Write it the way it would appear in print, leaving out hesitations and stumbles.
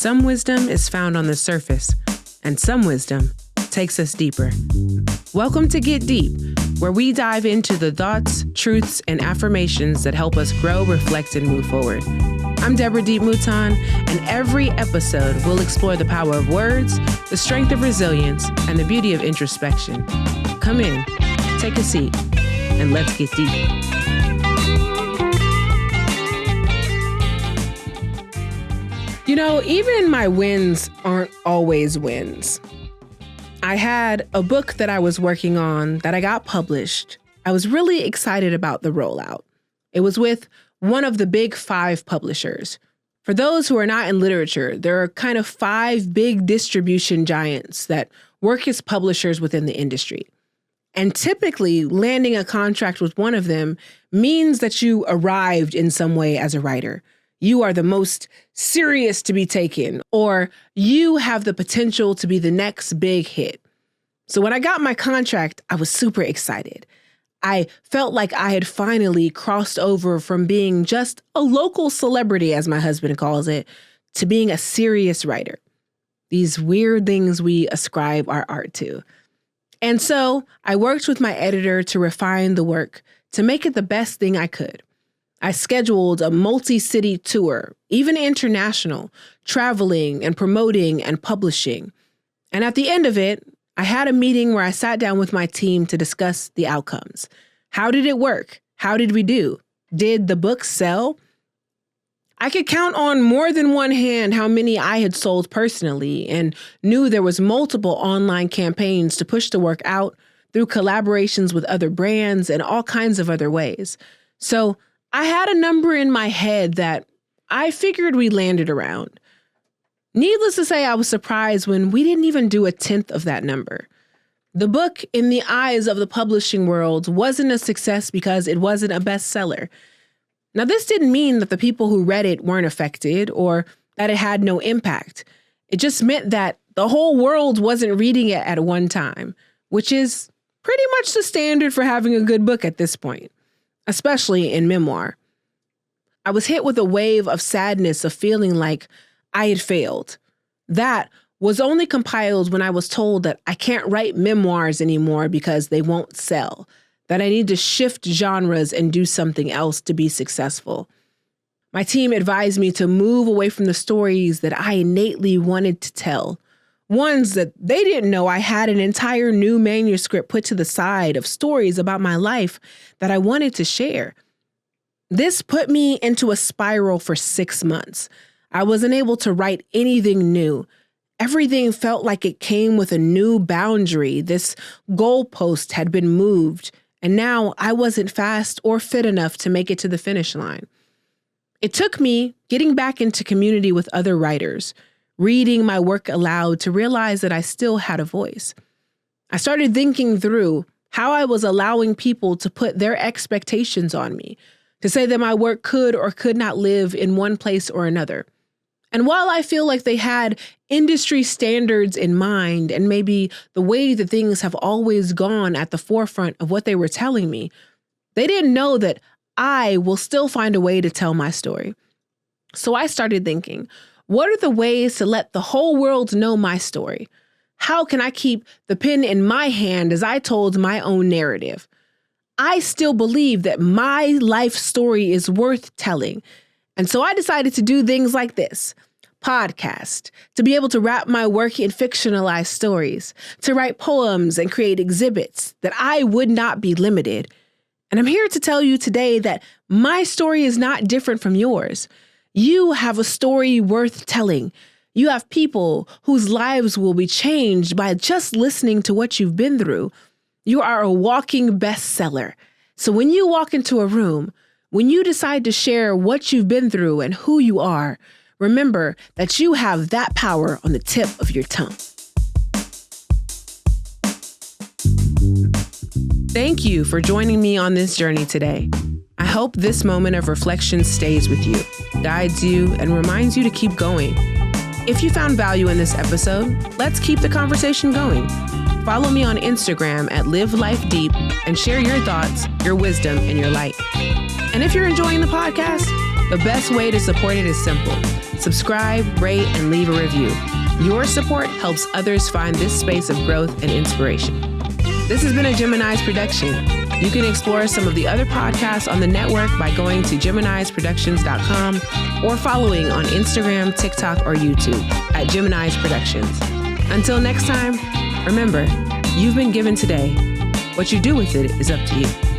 Some wisdom is found on the surface, and some wisdom takes us deeper. Welcome to Get Deep, where we dive into the thoughts, truths, and affirmations that help us grow, reflect, and move forward. I'm Deborah D.E.E.P, Mouton, and every episode we'll explore the power of words, the strength of resilience, and the beauty of introspection. Come in, take a seat, and let's get deep. You know, even my wins aren't always wins. I had a book that I was working on that I got published. I was really excited about the rollout. It was with one of the big 5 publishers. For those who are not in literature, there are kind of 5 big distribution giants that work as publishers within the industry. And typically, landing a contract with one of them means that you arrived in some way as a writer. You are the most serious to be taken, or you have the potential to be the next big hit. So when I got my contract, I was super excited. I felt like I had finally crossed over from being just a local celebrity, as my husband calls it, to being a serious writer. These weird things we ascribe our art to. And so I worked with my editor to refine the work to make it the best thing I could. I scheduled a multi-city tour, even international, traveling and promoting and publishing. And at the end of it, I had a meeting where I sat down with my team to discuss the outcomes. How did it work? How did we do? Did the book sell? I could count on more than one hand how many I had sold personally and knew there was multiple online campaigns to push the work out through collaborations with other brands and all kinds of other ways. So I had a number in my head that I figured we landed around. Needless to say, I was surprised when we didn't even do 1/10 of that number. The book, in the eyes of the publishing world, wasn't a success because it wasn't a bestseller. Now, this didn't mean that the people who read it weren't affected or that it had no impact. It just meant that the whole world wasn't reading it at one time, which is pretty much the standard for having a good book at this point, especially in memoir. I was hit with a wave of sadness of feeling like I had failed. That was only compiled when I was told that I can't write memoirs anymore because they won't sell, that I need to shift genres and do something else to be successful. My team advised me to move away from the stories that I innately wanted to tell, ones that they didn't know I had an entire new manuscript put to the side of stories about my life that I wanted to share. This put me into a spiral for 6 months. I wasn't able to write anything new. Everything felt like it came with a new boundary. This goalpost had been moved, and now I wasn't fast or fit enough to make it to the finish line. It took me getting back into community with other writers, reading my work aloud to realize that I still had a voice. I started thinking through how I was allowing people to put their expectations on me, to say that my work could or could not live in one place or another. And while I feel like they had industry standards in mind and maybe the way that things have always gone at the forefront of what they were telling me, they didn't know that I will still find a way to tell my story. So I started thinking, what are the ways to let the whole world know my story? How can I keep the pen in my hand as I told my own narrative? I still believe that my life story is worth telling. And so I decided to do things like this: podcast, to be able to wrap my work in fictionalized stories, to write poems and create exhibits, that I would not be limited. And I'm here to tell you today that my story is not different from yours. You have a story worth telling. You have people whose lives will be changed by just listening to what you've been through. You are a walking bestseller. So when you walk into a room, when you decide to share what you've been through and who you are, remember that you have that power on the tip of your tongue. Thank you for joining me on this journey today. I hope this moment of reflection stays with you, guides you, and reminds you to keep going. If you found value in this episode, let's keep the conversation going. Follow me on Instagram at Live Life Deep and share your thoughts, your wisdom, and your light. And if you're enjoying the podcast, The best way to support it is simple. Subscribe, rate, and leave a review. Your support helps others find this space of growth and inspiration. This has been a Gemini's production. You can explore some of the other podcasts on the network by going to GeminisProductions.com or following on Instagram, TikTok, or YouTube at Gemini's Productions. Until next time, remember, you've been given today. What you do with it is up to you.